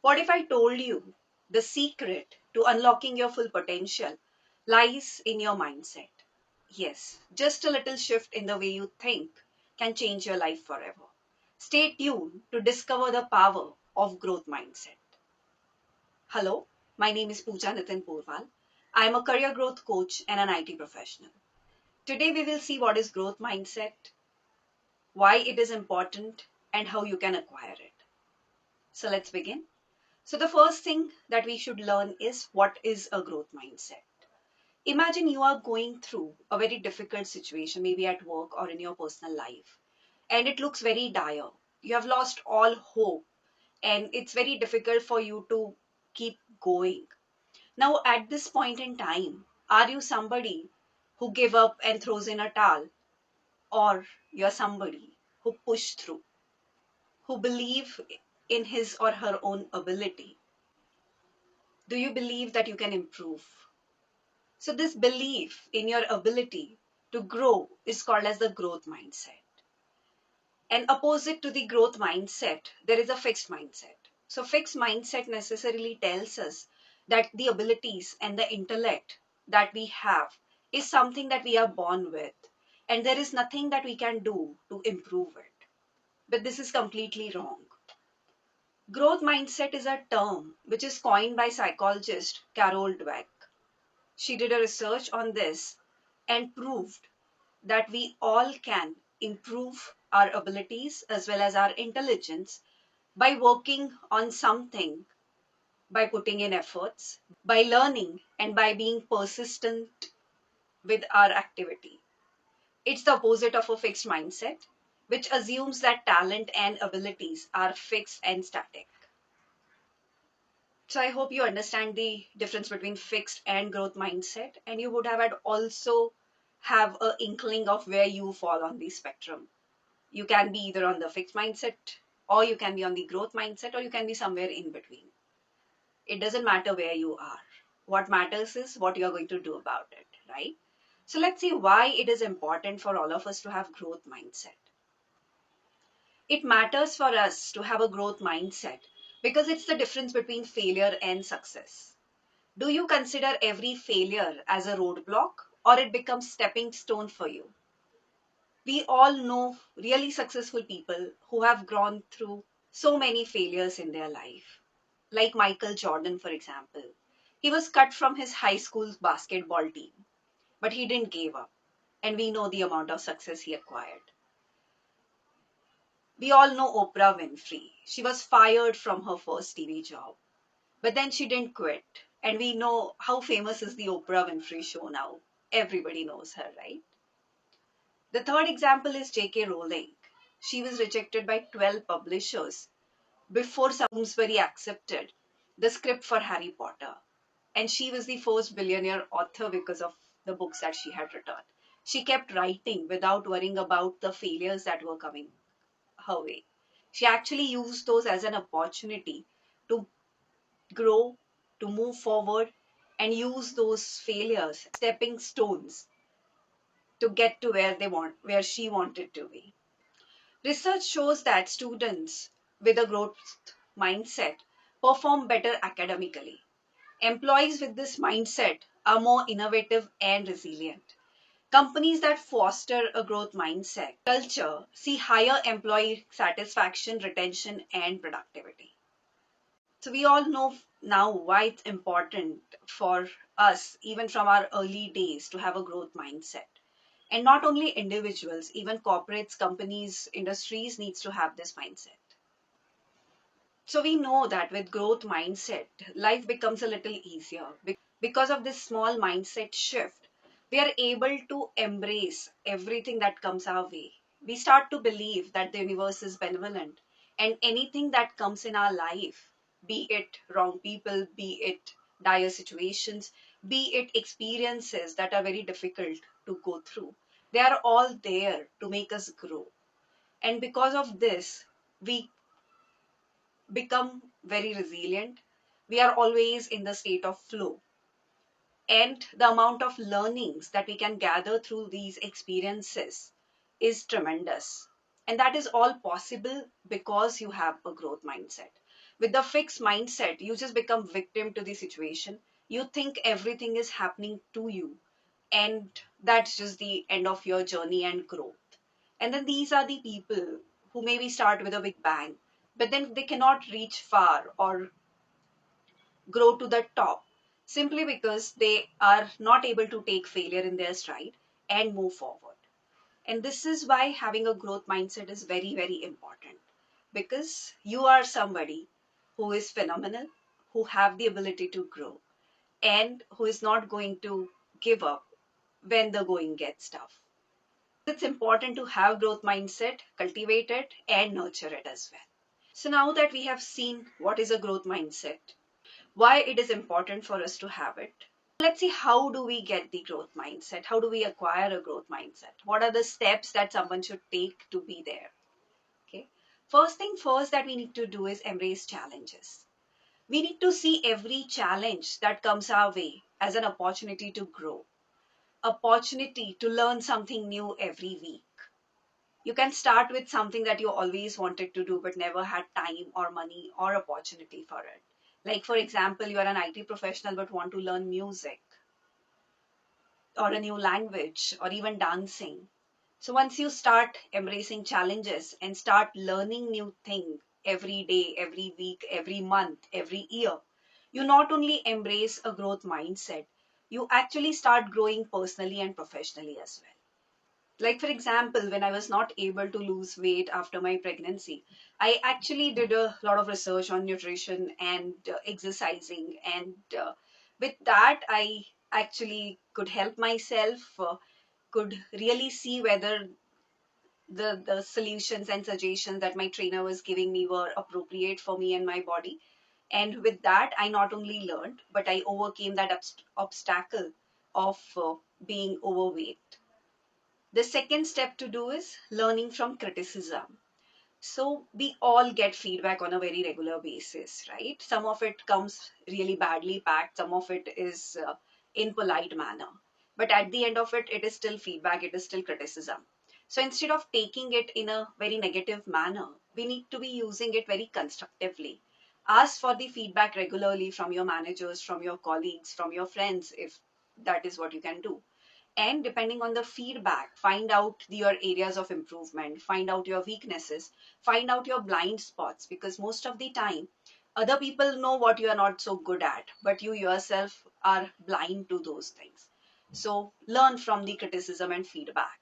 What if I told you the secret to unlocking your full potential lies in your mindset? Yes, just a little shift in the way you think can change your life forever. Stay tuned to discover the power of growth mindset. Hello, my name is Pooja Nitin Purwal. I am a career growth coach and an IT professional. Today we will see what is growth mindset, why it is important, and how you can acquire it. So let's begin. So the first thing that we should learn is what is a growth mindset. Imagine you are going through a very difficult situation, maybe at work or in your personal life, and it looks very dire. You have lost all hope, and it's very difficult for you to keep going. Now, at this point in time, are you somebody who give up and throws in a towel, or you're somebody who push through, who believe in his or her own ability? Do you believe that you can improve? So, this belief in your ability to grow is called as the growth mindset. And opposite to the growth mindset, there is a fixed mindset. So, fixed mindset necessarily tells us that the abilities and the intellect that we have is something that we are born with, and there is nothing that we can do to improve it. But this is completely wrong. Growth mindset is a term which is coined by psychologist Carol Dweck. She did a research on this and proved that we all can improve our abilities as well as our intelligence by working on something, by putting in efforts, by learning, and by being persistent with our activity. It's the opposite of a fixed mindset, which assumes that talent and abilities are fixed and static. So I hope you understand the difference between fixed and growth mindset, and you would have had also have a inkling of where you fall on the spectrum. You can be either on the fixed mindset, or you can be on the growth mindset, or you can be somewhere in between. It doesn't matter where you are. What matters is what you're going to do about it, right? So let's see why it is important for all of us to have growth mindset. It matters for us to have a growth mindset because it's the difference between failure and success. Do you consider every failure as a roadblock, or it becomes stepping stone for you? We all know really successful people who have gone through so many failures in their life. Like Michael Jordan, for example. He was cut from his high school basketball team, but he didn't give up. And we know the amount of success he acquired. We all know Oprah Winfrey. She was fired from her first TV job, but then she didn't quit. And we know how famous is the Oprah Winfrey show now. Everybody knows her, right? The third example is J.K. Rowling. She was rejected by 12 publishers before Bloomsbury accepted the script for Harry Potter. And she was the first billionaire author because of the books that she had written. She kept writing without worrying about the failures that were coming her way. She actually used those as an opportunity to grow, to move forward, and use those failures stepping stones to get to where she wanted to be. Research shows that students with a growth mindset perform better academically. Employees with this mindset are more innovative and resilient. Companies that foster a growth mindset culture see higher employee satisfaction, retention, and productivity. So, we all know now why it's important for us, even from our early days, to have a growth mindset. And not only individuals, even corporates, companies, industries needs to have this mindset. So we know that with growth mindset, life becomes a little easier. Because of this small mindset shift, we are able to embrace everything that comes our way. We start to believe that the universe is benevolent, and anything that comes in our life, be it wrong people, be it dire situations, be it experiences that are very difficult to go through, they are all there to make us grow. And because of this, we become very resilient. We are always in the state of flow. And the amount of learnings that we can gather through these experiences is tremendous. And that is all possible because you have a growth mindset. With the fixed mindset, you just become victim to the situation. You think everything is happening to you, and that's just the end of your journey and growth. And then these are the people who maybe start with a big bang, but then they cannot reach far or grow to the top simply because they are not able to take failure in their stride and move forward. And this is why having a growth mindset is very, very important, because you are somebody who is phenomenal, who have the ability to grow, and who is not going to give up when the going gets tough. It's important to have growth mindset, cultivate it, and nurture it as well. So now that we have seen what is a growth mindset, why it is important for us to have it, let's see how do we get the growth mindset? How do we acquire a growth mindset? What are the steps that someone should take to be there? Okay. First thing first that we need to do is embrace challenges. We need to see every challenge that comes our way as an opportunity to grow, opportunity to learn something new every week. You can start with something that you always wanted to do but never had time or money or opportunity for it. Like, for example, you are an IT professional but want to learn music or a new language or even dancing. So, once you start embracing challenges and start learning new things every day, every week, every month, every year, you not only embrace a growth mindset, you actually start growing personally and professionally as well. Like, for example, when I was not able to lose weight after my pregnancy, I actually did a lot of research on nutrition and exercising. And with that, I actually could help myself, could really see whether the solutions and suggestions that my trainer was giving me were appropriate for me and my body. And with that, I not only learned, but I overcame that obstacle of being overweight. The second step to do is learning from criticism. So we all get feedback on a very regular basis, right? Some of it comes really badly packed, some of it is in polite manner. But at the end of it, it is still feedback, it is still criticism. So instead of taking it in a very negative manner, we need to be using it very constructively. Ask for the feedback regularly from your managers, from your colleagues, from your friends, if that is what you can do. And depending on the feedback, find out your areas of improvement, find out your weaknesses, find out your blind spots, because most of the time other people know what you are not so good at, but you yourself are blind to those things. So learn from the criticism and feedback.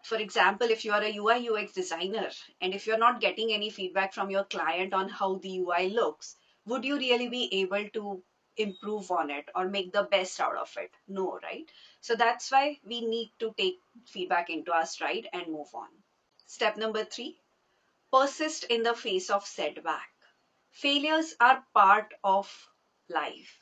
For example, if you are a UI UX designer and if you're not getting any feedback from your client on how the UI looks, would you really be able to improve on it or make the best out of it? No, right? So that's why we need to take feedback into our stride and move on. Step number three, persist in the face of setback. Failures are part of life,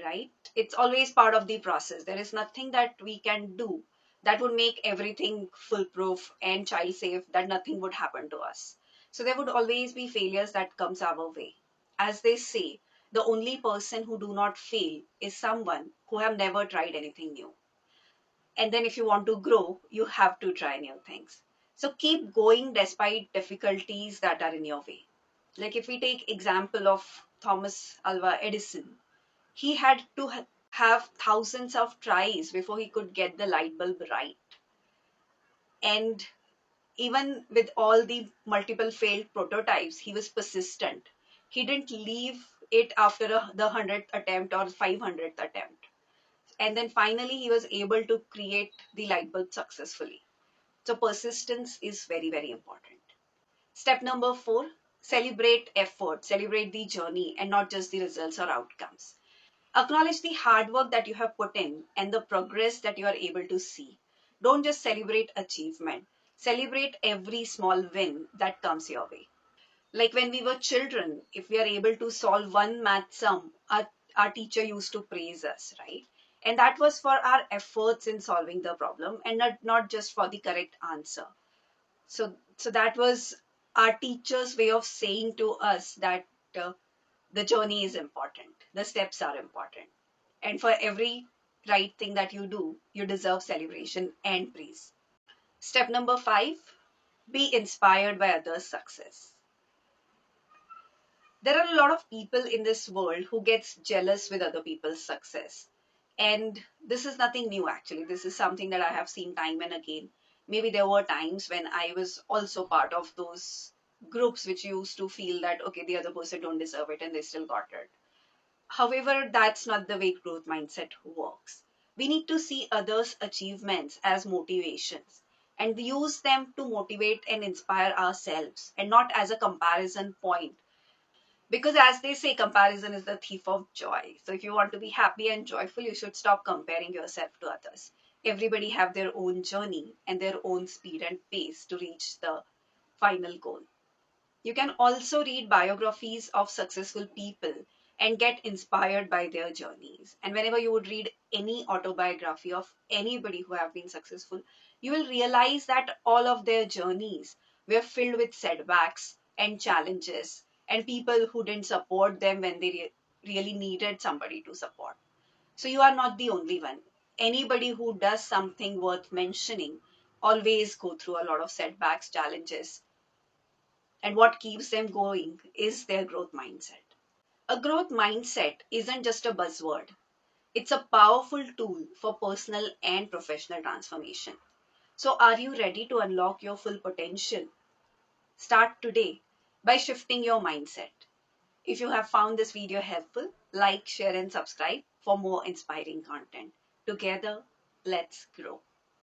right? It's always part of the process. There is nothing that we can do that would make everything foolproof and child safe, that nothing would happen to us. So there would always be failures that comes our way. As they say, the only person who do not fail is someone who have never tried anything new. And then if you want to grow, you have to try new things. So keep going despite difficulties that are in your way. Like if we take example of Thomas Alva Edison, he had to have thousands of tries before he could get the light bulb right. And even with all the multiple failed prototypes, he was persistent. He didn't leave it after the 100th attempt or 500th attempt. And then finally, he was able to create the light bulb successfully. So, persistence is very, very important. Step number four, celebrate effort, celebrate the journey, and not just the results or outcomes. Acknowledge the hard work that you have put in and the progress that you are able to see. Don't just celebrate achievement, celebrate every small win that comes your way. Like when we were children, if we are able to solve one math sum, our teacher used to praise us, right? And that was for our efforts in solving the problem and not just for the correct answer. So that was our teacher's way of saying to us that uh, the journey is important, the steps are important. And for every right thing that you do, you deserve celebration and praise. Step number five, Be inspired by others' success. There are a lot of people in this world who gets jealous with other people's success. And this is nothing new actually. This is something that I have seen time and again. Maybe there were times when I was also part of those groups which used to feel that okay, the other person don't deserve it and they still got it. However, that's not the way growth mindset works. We need to see others' achievements as motivations and use them to motivate and inspire ourselves and not as a comparison point. Because as they say, comparison is the thief of joy. So if you want to be happy and joyful, you should stop comparing yourself to others. Everybody have their own journey and their own speed and pace to reach the final goal. You can also read biographies of successful people and get inspired by their journeys. And whenever you would read any autobiography of anybody who have been successful, you will realize that all of their journeys were filled with setbacks and challenges and people who didn't support them when they really needed somebody to support. So you are not the only one. Anybody who does something worth mentioning always go through a lot of setbacks, challenges, and what keeps them going is their growth mindset. A growth mindset isn't just a buzzword, it's a powerful tool for personal and professional transformation. So, are you ready to unlock your full potential? Start today by shifting your mindset. If you have found this video helpful, like, share, and subscribe for more inspiring content. Together, let's grow.